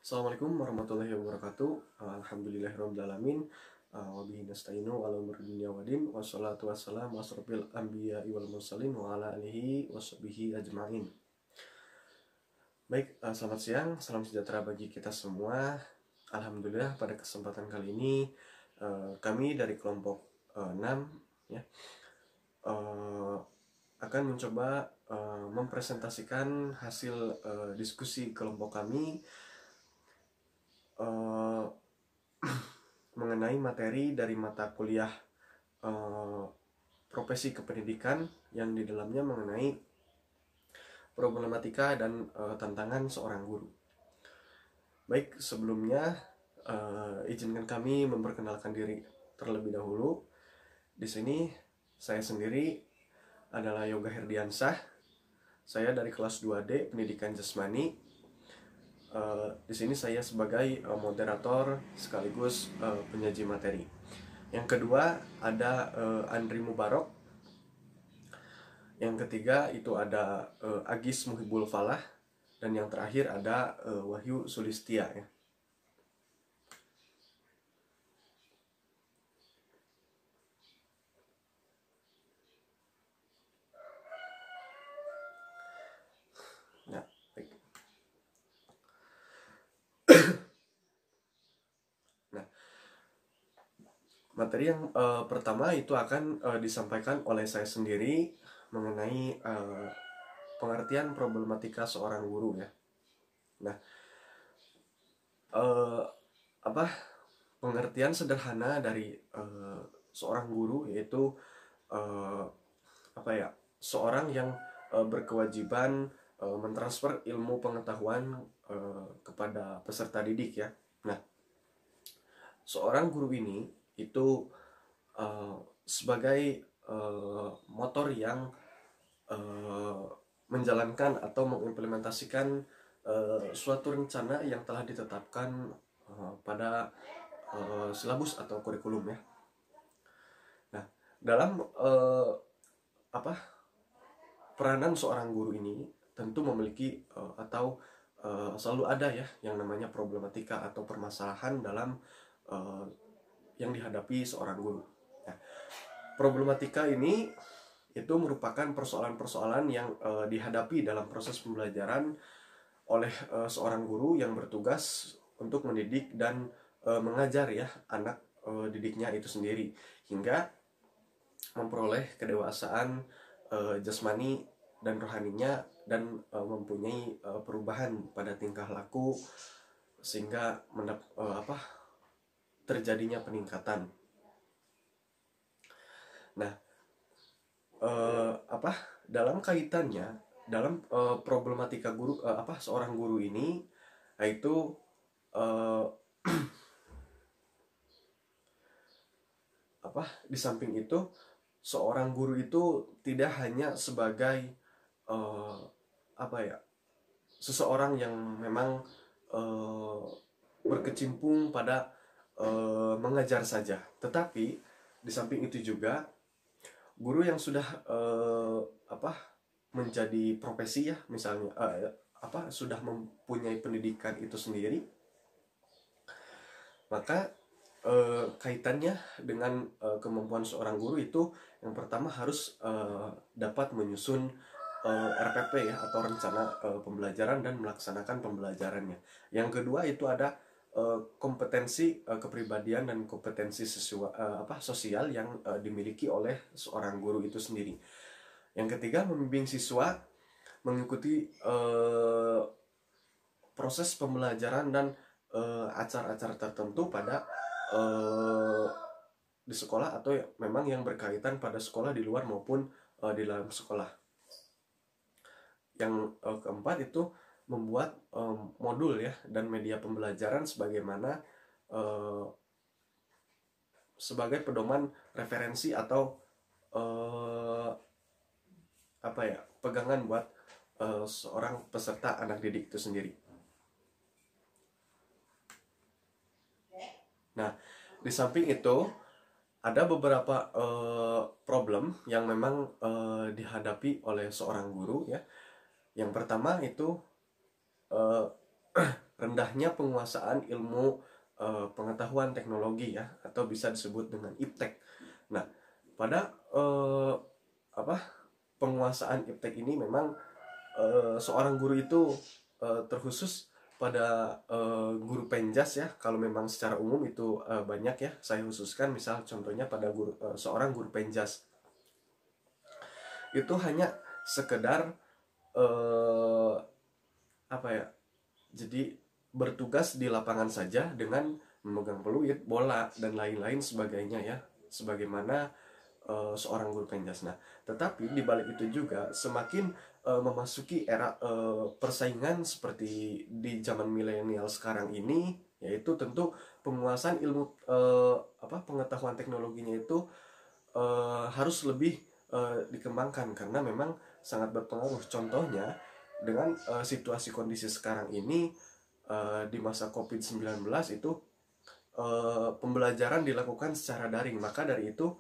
Assalamualaikum warahmatullahi wabarakatuh. Alhamdulillahirabbil alamin. Wa bihi nasta'inu ala umuri dunya waddin. Wassalatu wassalamu asrofil anbiya'i wal mursalin wa ala alihi washabihi ajmain. Baik, selamat siang, salam sejahtera bagi kita semua. Alhamdulillah pada kesempatan kali ini kami dari kelompok 6 ya akan mencoba mempresentasikan hasil diskusi kelompok kami mengenai materi dari mata kuliah profesi kependidikan yang di dalamnya mengenai problematika dan tantangan seorang guru. Baik, sebelumnya izinkan kami memperkenalkan diri terlebih dahulu. Di sini saya sendiri adalah Yoga Herdiansah. Saya dari kelas 2D Pendidikan Jasmani. Di sini saya sebagai moderator sekaligus penyaji materi. Yang kedua ada Andri Mubarok. Yang ketiga itu ada Agis Muhibul Falah. Dan yang terakhir ada Wahyu Sulistia ya. Nah, baik. Nah, materi yang pertama itu akan disampaikan oleh saya sendiri mengenai pengertian problematika seorang guru ya. Nah, pengertian sederhana dari seorang guru yaitu seorang yang berkewajiban mentransfer ilmu pengetahuan kepada peserta didik ya. Nah, seorang guru ini itu sebagai motor yang menjalankan atau mengimplementasikan suatu rencana yang telah ditetapkan pada silabus atau kurikulum ya. Nah, dalam peranan seorang guru ini tentu memiliki atau selalu ada ya yang namanya problematika atau permasalahan dalam yang dihadapi seorang guru. Nah, problematika ini itu merupakan persoalan-persoalan yang dihadapi dalam proses pembelajaran oleh seorang guru yang bertugas untuk mendidik dan mengajar ya anak didiknya itu sendiri hingga memperoleh kedewasaan jasmani dan rohaninya dan mempunyai perubahan pada tingkah laku sehingga terjadinya peningkatan. Nah, dalam kaitannya dalam problematika guru seorang guru ini yaitu di samping itu seorang guru itu tidak hanya sebagai seseorang yang memang berkecimpung pada mengajar saja, tetapi di samping itu juga guru yang sudah menjadi profesi ya, misalnya sudah mempunyai pendidikan itu sendiri, maka kaitannya dengan kemampuan seorang guru itu yang pertama harus dapat menyusun RPP ya atau rencana pembelajaran dan melaksanakan pembelajarannya. Yang kedua itu ada kompetensi kepribadian dan kompetensi sosial yang dimiliki oleh seorang guru itu sendiri. Yang ketiga membimbing siswa mengikuti proses pembelajaran dan acara-acara tertentu pada di sekolah atau memang yang berkaitan pada sekolah di luar maupun di dalam sekolah. Yang keempat itu membuat modul ya dan media pembelajaran sebagaimana sebagai pedoman referensi atau pegangan buat seorang peserta anak didik itu sendiri. Nah, di samping itu ada beberapa problem yang memang dihadapi oleh seorang guru ya. Yang pertama itu rendahnya penguasaan ilmu pengetahuan teknologi ya, atau bisa disebut dengan iptek. Nah, pada apa penguasaan iptek ini memang seorang guru itu terkhusus pada guru penjas ya. Kalau memang secara umum itu banyak ya, saya khususkan misal contohnya pada seorang guru penjas. Itu hanya sekedar apa ya? Jadi bertugas di lapangan saja dengan memegang peluit, bola dan lain-lain sebagainya ya. Sebagaimana seorang guru penjas. Nah, tetapi di balik itu juga semakin memasuki era persaingan seperti di zaman milenial sekarang ini, yaitu tentu penguasaan ilmu pengetahuan teknologinya itu harus lebih dikembangkan karena memang sangat berpengaruh. Contohnya dengan situasi kondisi sekarang ini di masa COVID-19 itu pembelajaran dilakukan secara daring. Maka dari itu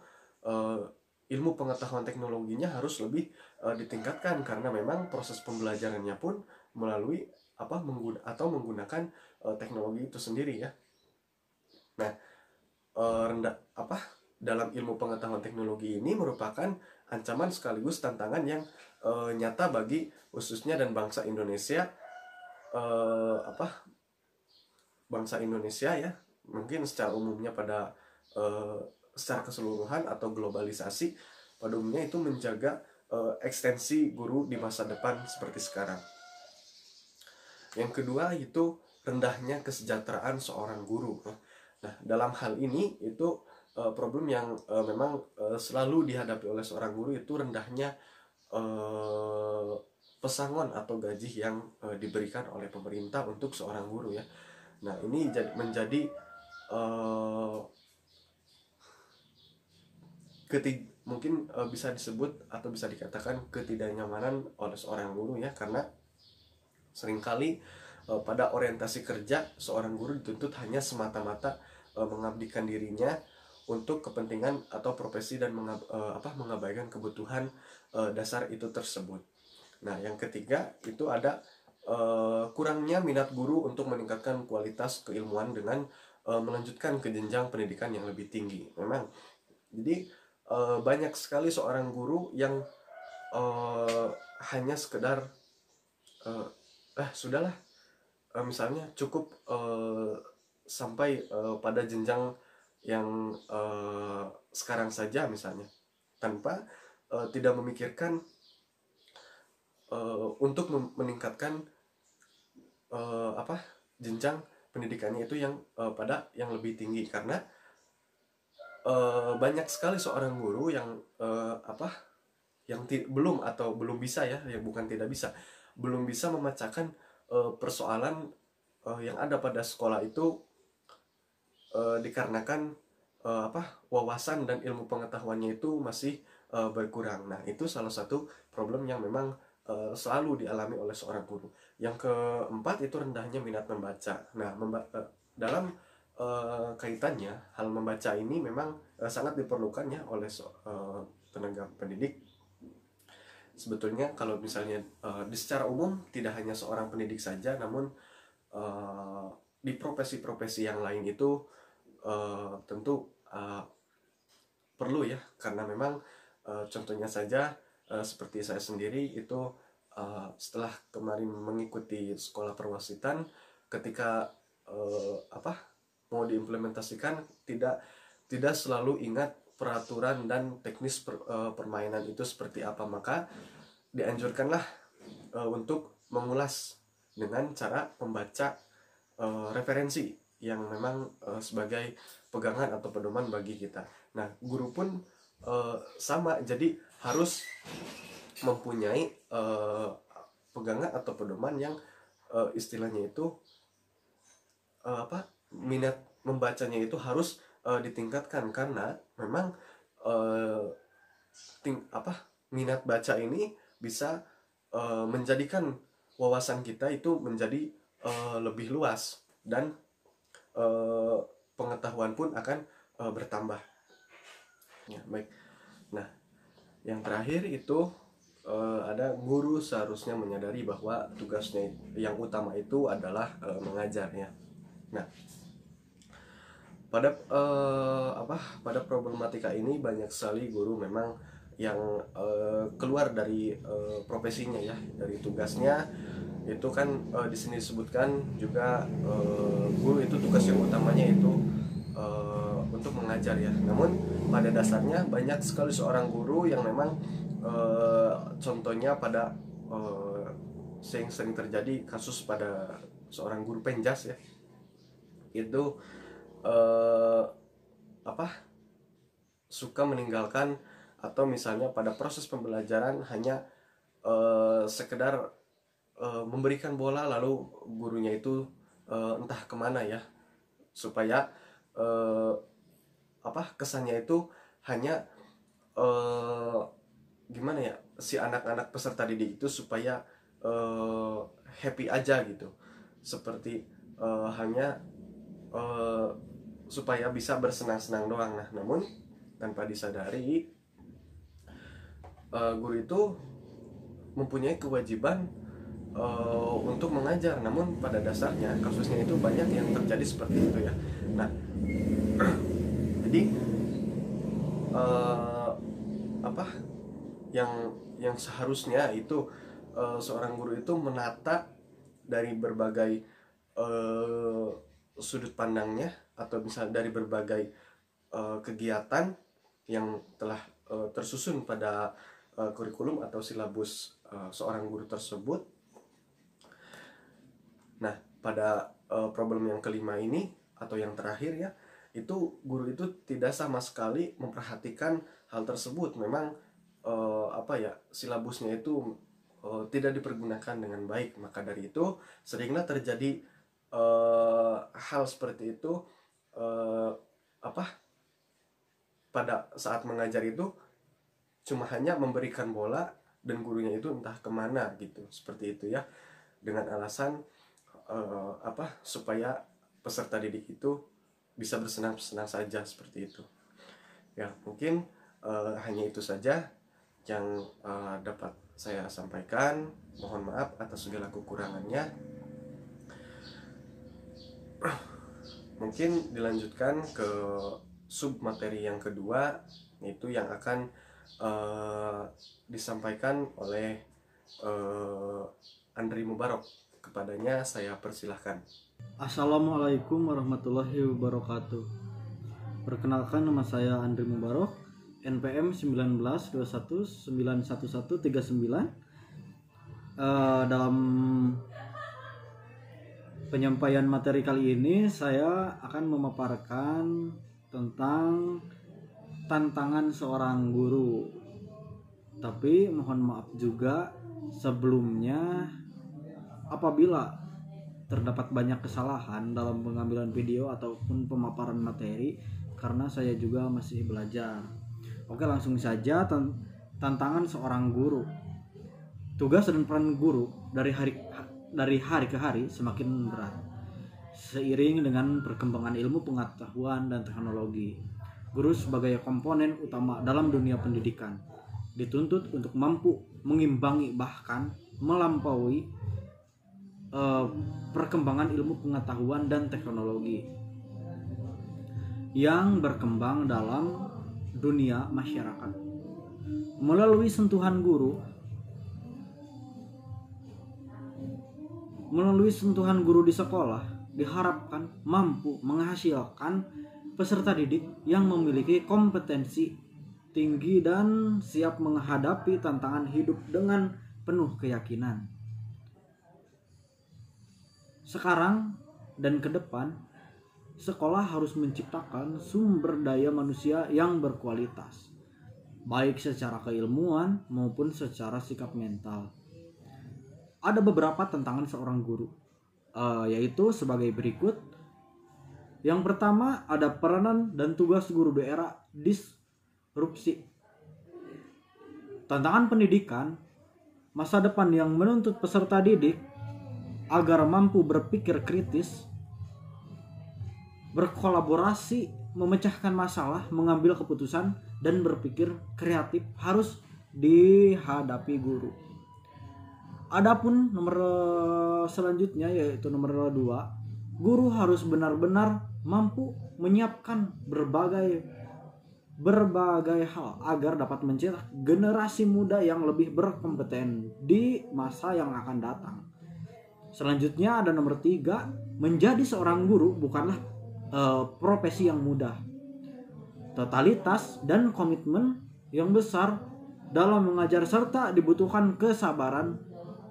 ilmu pengetahuan teknologinya harus lebih ditingkatkan karena memang proses pembelajarannya pun melalui menggunakan teknologi itu sendiri ya. Nah, dalam ilmu pengetahuan teknologi ini merupakan ancaman sekaligus tantangan yang nyata bagi khususnya dan bangsa Indonesia bangsa Indonesia ya, mungkin secara umumnya pada secara keseluruhan atau globalisasi pada umumnya itu menjaga ekstensi guru di masa depan seperti sekarang. Yang kedua itu rendahnya kesejahteraan seorang guru. Nah, dalam hal ini itu problem yang memang selalu dihadapi oleh seorang guru, itu rendahnya pesangon atau gaji yang diberikan oleh pemerintah untuk seorang guru ya. Nah, ini menjadi mungkin bisa disebut atau bisa dikatakan ketidaknyamanan oleh seorang guru ya, karena seringkali pada orientasi kerja seorang guru dituntut hanya semata-mata mengabdikan dirinya untuk kepentingan atau profesi dan mengabaikan kebutuhan dasar itu tersebut. Nah, yang ketiga itu ada kurangnya minat guru untuk meningkatkan kualitas keilmuan dengan melanjutkan ke jenjang pendidikan yang lebih tinggi. Memang jadi banyak sekali seorang guru yang hanya sekedar sudahlah, misalnya cukup sampai pada jenjang yang sekarang saja misalnya, tanpa tidak memikirkan untuk meningkatkan jenjang pendidikannya itu yang pada yang lebih tinggi. Karena banyak sekali seorang guru yang belum bisa ya, bukan tidak bisa, belum bisa memecahkan persoalan yang ada pada sekolah itu dikarenakan wawasan dan ilmu pengetahuannya itu masih berkurang. Nah, itu salah satu problem yang memang selalu dialami oleh seorang guru. Yang keempat itu rendahnya minat membaca. Nah, dalam kaitannya hal membaca ini memang sangat diperlukan ya oleh tenaga pendidik. Sebetulnya kalau misalnya di secara umum tidak hanya seorang pendidik saja, namun di profesi-profesi yang lain itu tentu perlu ya, karena memang contohnya saja seperti saya sendiri itu setelah kemarin mengikuti sekolah perwasitan, ketika mau diimplementasikan tidak selalu ingat peraturan dan teknis permainan itu seperti apa, maka dianjurkanlah untuk mengulas dengan cara membaca referensi yang memang sebagai pegangan atau pedoman bagi kita. Nah, guru pun sama, jadi harus mempunyai pegangan atau pedoman yang istilahnya itu minat membacanya itu harus ditingkatkan, karena memang minat baca ini bisa menjadikan wawasan kita itu menjadi lebih luas dan pengetahuan pun akan bertambah. Ya, baik. Nah, yang terakhir itu ada guru seharusnya menyadari bahwa tugasnya yang utama itu adalah mengajar ya. Nah, pada problematika ini banyak sekali guru memang yang keluar dari profesinya ya, dari tugasnya. Itu kan di sini disebutkan juga guru itu tugas yang utamanya itu untuk mengajar ya. Namun pada dasarnya banyak sekali seorang guru yang memang contohnya pada sering terjadi kasus pada seorang guru penjas ya, itu suka meninggalkan, atau misalnya pada proses pembelajaran hanya sekedar memberikan bola lalu gurunya itu entah kemana ya, supaya kesannya itu hanya gimana ya, si anak-anak peserta didik itu supaya happy aja gitu, seperti hanya supaya bisa bersenang-senang doang. Nah, namun tanpa disadari guru itu mempunyai kewajiban untuk mengajar, namun pada dasarnya kasusnya itu banyak yang terjadi seperti itu ya. Nah, jadi yang seharusnya itu seorang guru itu menata dari berbagai sudut pandangnya, atau misal dari berbagai kegiatan yang telah tersusun pada kurikulum atau silabus seorang guru tersebut. Nah, pada problem yang kelima ini atau yang terakhir ya, itu guru itu tidak sama sekali memperhatikan hal tersebut. Memang silabusnya itu tidak dipergunakan dengan baik. Maka dari itu seringlah terjadi hal seperti itu, pada saat mengajar itu cuma hanya memberikan bola dan gurunya itu entah kemana gitu, seperti itu ya, dengan alasan supaya peserta didik itu bisa bersenang-senang saja, seperti itu ya. Mungkin hanya itu saja yang dapat saya sampaikan. Mohon maaf atas segala kekurangannya. Mungkin dilanjutkan ke sub materi yang kedua, yaitu yang akan disampaikan oleh Andri Mubarok. Kepadanya saya persilahkan. Assalamualaikum warahmatullahi wabarakatuh. Perkenalkan, nama saya Andri Mubarok, NPM 1921911139. Dalam penyampaian materi kali ini saya akan memaparkan tentang tantangan seorang guru. Tapi mohon maaf juga sebelumnya apabila terdapat banyak kesalahan dalam pengambilan video ataupun pemaparan materi, karena saya juga masih belajar. Oke, langsung saja. Tantangan seorang guru. Tugas dan peran guru dari hari ke hari semakin berat seiring dengan perkembangan ilmu pengetahuan dan teknologi. Guru sebagai komponen utama dalam dunia pendidikan dituntut untuk mampu mengimbangi bahkan melampaui perkembangan ilmu pengetahuan dan teknologi yang berkembang dalam dunia masyarakat. Melalui sentuhan guru di sekolah diharapkan mampu menghasilkan peserta didik yang memiliki kompetensi tinggi dan siap menghadapi tantangan hidup dengan penuh keyakinan. Sekarang dan ke depan, sekolah harus menciptakan sumber daya manusia yang berkualitas, baik secara keilmuan maupun secara sikap mental. Ada beberapa tantangan seorang guru, yaitu sebagai berikut. Yang pertama, ada peranan dan tugas guru di era disrupsi. Tantangan pendidikan masa depan yang menuntut peserta didik agar mampu berpikir kritis, berkolaborasi, memecahkan masalah, mengambil keputusan, dan berpikir kreatif harus dihadapi guru. Adapun nomor selanjutnya yaitu nomor 2, guru harus benar-benar mampu menyiapkan berbagai hal agar dapat mencetak generasi muda yang lebih berkompeten di masa yang akan datang. Selanjutnya ada nomor 3, menjadi seorang guru bukanlah profesi yang mudah. Totalitas dan komitmen yang besar dalam mengajar serta dibutuhkan kesabaran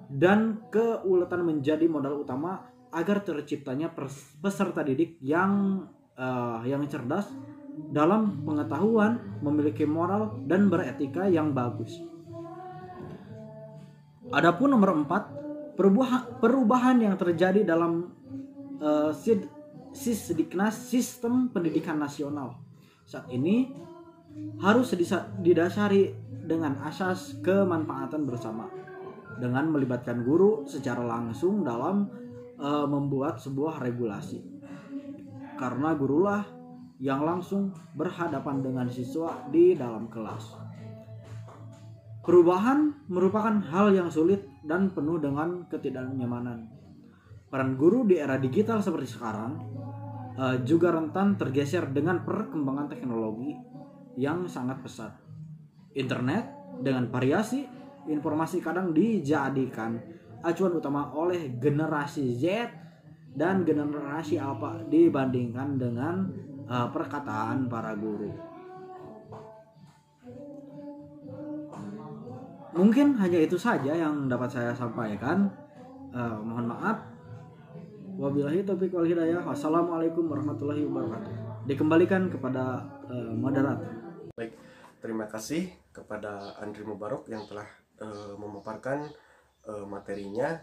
dan keuletan menjadi modal utama agar terciptanya peserta didik yang cerdas dalam pengetahuan, memiliki moral dan beretika yang bagus. Adapun nomor 4, perubahan yang terjadi dalam Sisdiknas, sistem pendidikan nasional saat ini harus didasari dengan asas kemanfaatan bersama, dengan melibatkan guru secara langsung dalam membuat sebuah regulasi, karena gurulah yang langsung berhadapan dengan siswa di dalam kelas. Perubahan merupakan hal yang sulit dan penuh dengan ketidaknyamanan. Peran guru di era digital seperti sekarang juga rentan tergeser dengan perkembangan teknologi yang sangat pesat. Internet dengan variasi informasi kadang dijadikan acuan utama oleh generasi Z dan generasi Alpha dibandingkan dengan perkataan para guru. Mungkin hanya itu saja yang dapat saya sampaikan. Mohon maaf. Wabillahi taufiq wal hidayah. Wassalamualaikum warahmatullahi wabarakatuh. Dikembalikan kepada moderator. Baik, terima kasih kepada Andri Mubarok yang telah memaparkan materinya.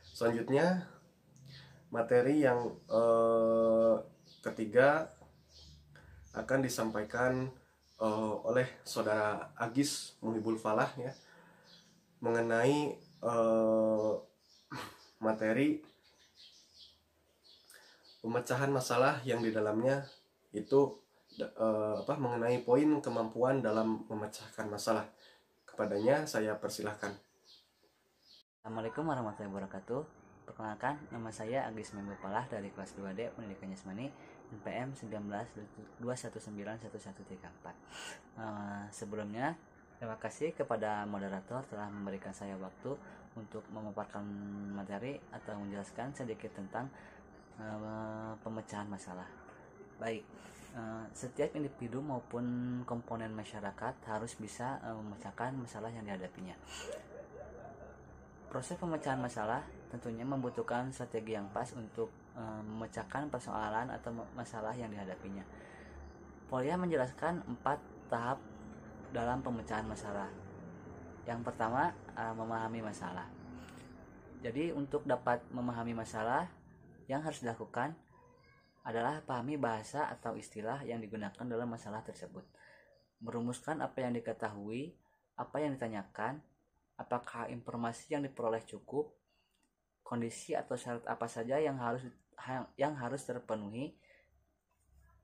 Selanjutnya materi yang ketiga akan disampaikan oleh saudara Agis Muhibul Falah ya, mengenai materi pemecahan masalah yang di dalamnya itu mengenai poin kemampuan dalam memecahkan masalah. Kepadanya saya persilahkan. Assalamualaikum warahmatullahi wabarakatuh. Perkenalkan, nama saya Agis Muhibul Falah dari kelas 2D Pendidikan Jasmani NPM 19219134. Sebelumnya, terima kasih kepada moderator telah memberikan saya waktu untuk memaparkan materi atau menjelaskan sedikit tentang pemecahan masalah. Baik, setiap individu maupun komponen masyarakat harus bisa memecahkan masalah yang dihadapinya. Proses pemecahan masalah tentunya membutuhkan strategi yang pas untuk memecahkan persoalan atau masalah yang dihadapinya. Polya menjelaskan 4 tahap dalam pemecahan masalah. Yang pertama, memahami masalah. Jadi untuk dapat memahami masalah, yang harus dilakukan adalah pahami bahasa atau istilah yang digunakan dalam masalah tersebut. Merumuskan apa yang diketahui, apa yang ditanyakan, apakah informasi yang diperoleh cukup, kondisi atau syarat apa saja yang harus terpenuhi.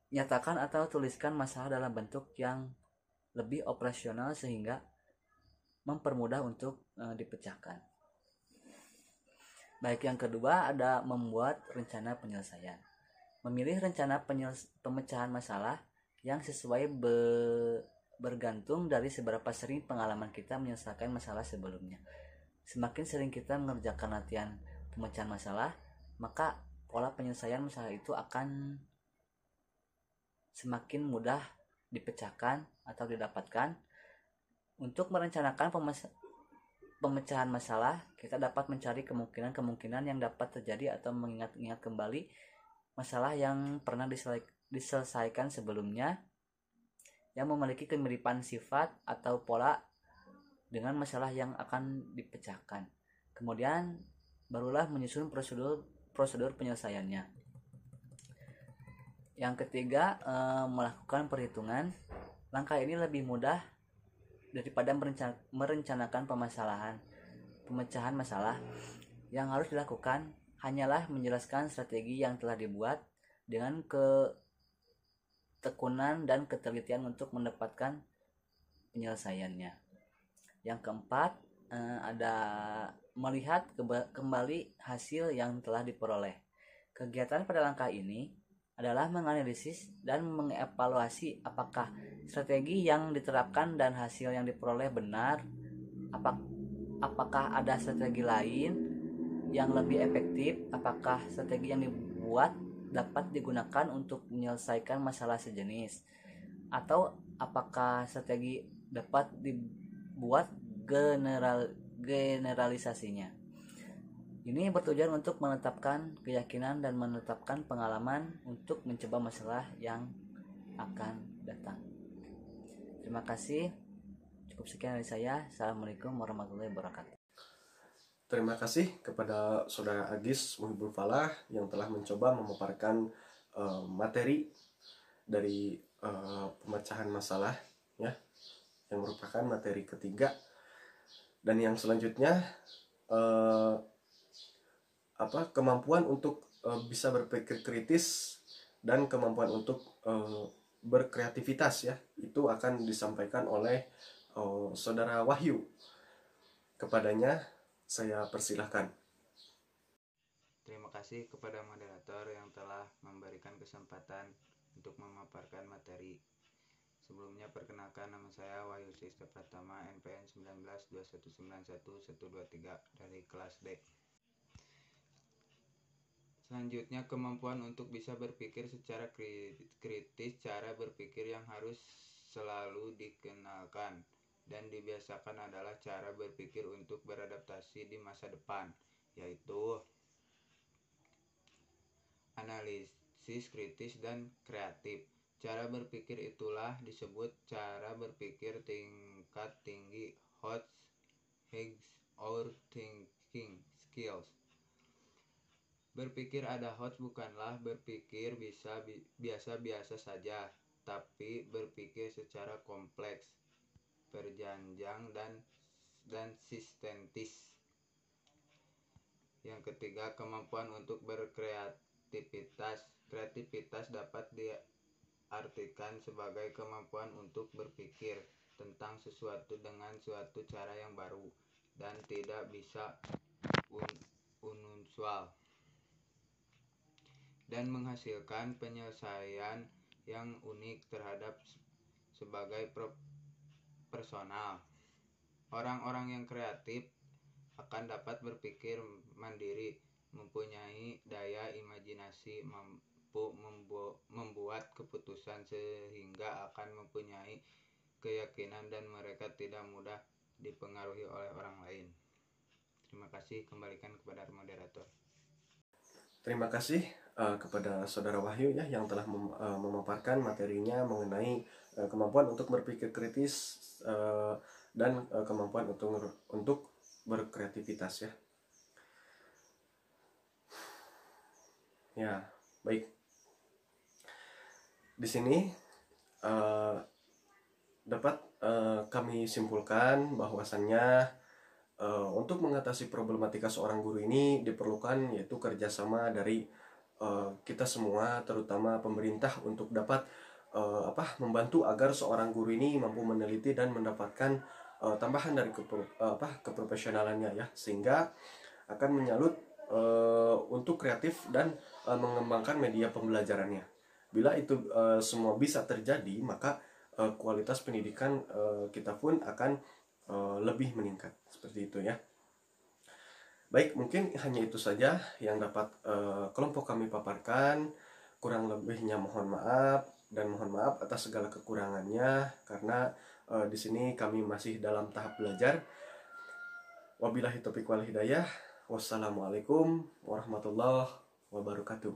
Nyatakan atau tuliskan masalah dalam bentuk yang lebih operasional sehingga mempermudah untuk dipecahkan. Baik, yang kedua ada membuat rencana penyelesaian. Memilih rencana pemecahan masalah yang sesuai bergantung dari seberapa sering pengalaman kita menyelesaikan masalah sebelumnya. Semakin sering kita mengerjakan latihan pemecahan masalah, maka pola penyelesaian masalah itu akan semakin mudah dipecahkan atau didapatkan. Untuk merencanakan pemecahan masalah, kita dapat mencari kemungkinan-kemungkinan yang dapat terjadi atau mengingat-ingat kembali masalah yang pernah diselesaikan sebelumnya yang memiliki kemiripan sifat atau pola dengan masalah yang akan dipecahkan. Kemudian barulah menyusun prosedur penyelesaiannya. Yang ketiga, melakukan perhitungan. Langkah ini lebih mudah daripada merencanakan pemecahan masalah. Yang harus dilakukan hanyalah menjelaskan strategi yang telah dibuat dengan ketekunan dan ketelitian untuk mendapatkan penyelesaiannya. Yang keempat, ada melihat kembali hasil yang telah diperoleh. Kegiatan pada langkah ini adalah menganalisis dan mengevaluasi apakah strategi yang diterapkan dan hasil yang diperoleh benar, apakah ada strategi lain yang lebih efektif, apakah strategi yang dibuat dapat digunakan untuk menyelesaikan masalah sejenis, atau apakah strategi dapat dibuat generalisasinya. Ini bertujuan untuk menetapkan keyakinan dan menetapkan pengalaman untuk mencoba masalah yang akan datang. Terima kasih. Cukup sekian dari saya. Assalamualaikum warahmatullahi wabarakatuh. Terima kasih kepada Saudara Agis Muhibul Falah yang telah mencoba memaparkan materi dari pemecahan masalah ya, yang merupakan materi ketiga. Dan yang selanjutnya kemampuan untuk bisa berpikir kritis dan kemampuan untuk berkreativitas ya, itu akan disampaikan oleh Saudara Wahyu. Kepadanya saya persilahkan. Terima kasih kepada moderator yang telah memberikan kesempatan untuk memaparkan materi. Sebelumnya perkenalkan, nama saya Wahyu Sista Pratama, NPM 1921911123 dari kelas D. Selanjutnya, kemampuan untuk bisa berpikir secara kritis. Cara berpikir yang harus selalu dikenalkan dan dibiasakan adalah cara berpikir untuk beradaptasi di masa depan, yaitu analisis kritis dan kreatif. Cara berpikir itulah disebut cara berpikir tingkat tinggi, hot high or thinking skills. Berpikir ada hot bukanlah berpikir biasa-biasa saja, tapi berpikir secara kompleks, berjenjang dan sistematis. Yang ketiga, kemampuan untuk berkreativitas. Kreativitas dapat diartikan sebagai kemampuan untuk berpikir tentang sesuatu dengan suatu cara yang baru dan tidak bisa unusual, dan menghasilkan penyelesaian yang unik terhadap sebagai personal. Orang-orang yang kreatif akan dapat berpikir mandiri, mempunyai daya imajinasi, mampu membuat keputusan sehingga akan mempunyai keyakinan dan mereka tidak mudah dipengaruhi oleh orang lain. Terima kasih, kembalikan kepada moderator. Terima kasih kepada Saudara Wahyu ya yang telah memaparkan materinya mengenai kemampuan untuk berpikir kritis dan kemampuan untuk berkreativitas ya. Ya, baik. Di sini dapat kami simpulkan bahwasannya untuk mengatasi problematika seorang guru ini diperlukan yaitu kerjasama dari kita semua, terutama pemerintah, untuk dapat membantu agar seorang guru ini mampu meneliti dan mendapatkan tambahan dari keprofesionalannya ya, sehingga akan menyalut untuk kreatif dan mengembangkan media pembelajarannya. Bila itu semua bisa terjadi, maka kualitas pendidikan kita pun akan lebih meningkat, seperti itu ya. Baik, mungkin hanya itu saja yang dapat kelompok kami paparkan. Kurang lebihnya mohon maaf, dan mohon maaf atas segala kekurangannya karena di sini kami masih dalam tahap belajar. Wabillahi taufiq wal hidayah. Wassalamualaikum warahmatullahi wabarakatuh.